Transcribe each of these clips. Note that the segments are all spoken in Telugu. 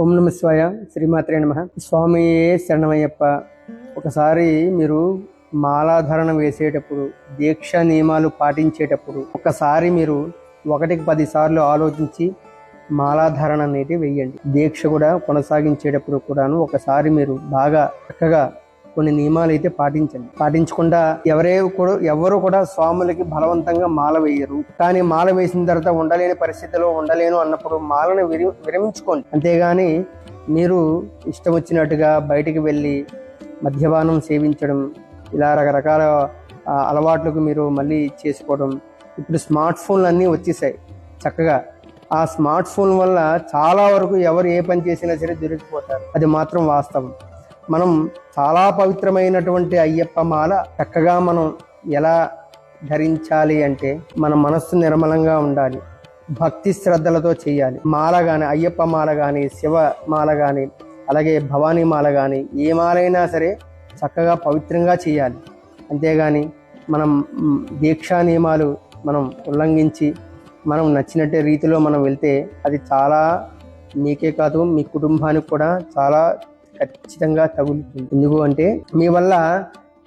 ఓం నమ శివాయ. శ్రీమాత్రే నమః. స్వామియే శరణమయ్యప్ప. ఒకసారి మీరు మాలాధారణ వేసేటప్పుడు, దీక్ష నియమాలు పాటించేటప్పుడు ఒకసారి మీరు 1-10 సార్లు ఆలోచించి మాలాధారణ అనేది వెయ్యండి. దీక్ష కూడా కొనసాగించేటప్పుడు కూడాను ఒకసారి మీరు బాగా చక్కగా కొన్ని నియమాలు అయితే పాటించండి. పాటించకుండా ఎవరు కూడా స్వాములకి బలవంతంగా మాల వేయరు. కానీ మాల వేసిన తర్వాత ఉండలేని పరిస్థితిలో ఉండలేను అన్నప్పుడు మాలను విరమించుకోండి. అంతేగాని మీరు ఇష్టం వచ్చినట్టుగా బయటికి వెళ్ళి మద్యపానం సేవించడం, ఇలా రకరకాల అలవాట్లకు మీరు మళ్ళీ చేసుకోవడం. ఇప్పుడు స్మార్ట్ ఫోన్లు అన్నీ వచ్చేసాయి. చక్కగా ఆ స్మార్ట్ ఫోన్ వల్ల చాలా వరకు ఎవరు ఏ పని చేసినా సరే దొరికిపోతారు. అది మాత్రం వాస్తవం. మనం చాలా పవిత్రమైనటువంటి అయ్యప్ప మాల చక్కగా మనం ఎలా ధరించాలి అంటే, మన మనస్సు నిర్మలంగా ఉండాలి, భక్తి శ్రద్ధలతో చేయాలి. మాల కానీ, అయ్యప్ప మాల కానీ, శివ మాల కానీ, అలాగే భవానీ మాల కానీ, ఏ మాలైనా సరే చక్కగా పవిత్రంగా చేయాలి. అంతేగాని మనం దీక్షా నియమాలు మనం ఉల్లంఘించి మనం నచ్చినట్టే రీతిలో మనం వెళ్తే అది చాలా మీకే కాదు మీ కుటుంబానికి కూడా చాలా ఖచ్చితంగా తగులుతుంది. ఎందుకు అంటే మీ వల్ల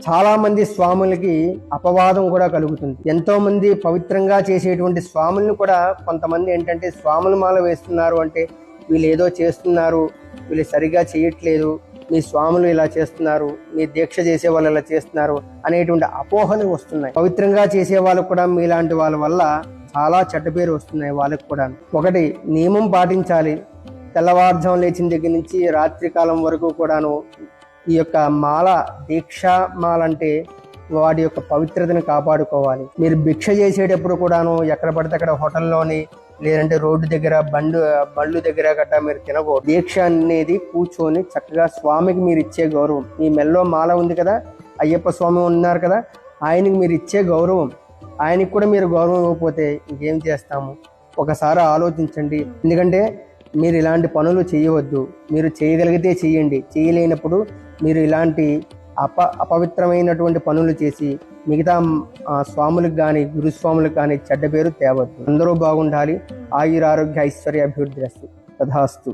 చాలా మంది స్వాములకి అపవాదం కూడా కలుగుతుంది. ఎంతో మంది పవిత్రంగా చేసేటువంటి స్వాములను కూడా కొంతమంది ఏంటంటే స్వాముల మాల వేస్తున్నారు అంటే వీళ్ళు ఏదో చేస్తున్నారు, వీళ్ళు సరిగా చేయట్లేదు, మీ స్వాములు ఇలా చేస్తున్నారు, మీ దీక్ష చేసే వాళ్ళు ఇలా చేస్తున్నారు అనేటువంటి అపోహలు వస్తున్నాయి. పవిత్రంగా చేసే వాళ్ళకు కూడా మీలాంటి వాళ్ళ వల్ల చాలా చెడ్డ పేరు వస్తున్నాయి. వాళ్ళకి కూడా ఒకటి నియమం పాటించాలి. తెల్లవారుజాము లేచిన దగ్గర నుంచి రాత్రి కాలం వరకు కూడాను ఈ యొక్క మాల, దీక్షా మాల అంటే వాడి యొక్క పవిత్రతను కాపాడుకోవాలి. మీరు భిక్ష చేసేటప్పుడు కూడాను ఎక్కడ పడితే అక్కడ హోటల్లోని లేదంటే రోడ్డు దగ్గర బళ్ళు దగ్గర గట్టా మీరు తినకూడదు. దీక్ష అనేది కూర్చొని చక్కగా స్వామికి మీరు ఇచ్చే గౌరవం. మీ మెల్లో మాల ఉంది కదా, అయ్యప్ప స్వామి ఉన్నారు కదా, ఆయనకి మీరు ఇచ్చే గౌరవం. ఆయనకి కూడా మీరు గౌరవం ఇవ్వకపోతే ఇంకేం చేస్తాము? ఒకసారి ఆలోచించండి. ఎందుకంటే మీరు ఇలాంటి పనులు చేయవద్దు. మీరు చేయగలిగితే చేయండి, చేయలేనప్పుడు మీరు ఇలాంటి అపవిత్రమైనటువంటి పనులు చేసి మిగతా స్వాములకు కానీ గురుస్వాములకు కానీ చెడ్డ పేరు తేవద్దు. అందరూ బాగుండాలి. ఆయురారోగ్య ఐశ్వర్య అభివృద్ధి తథాస్తు.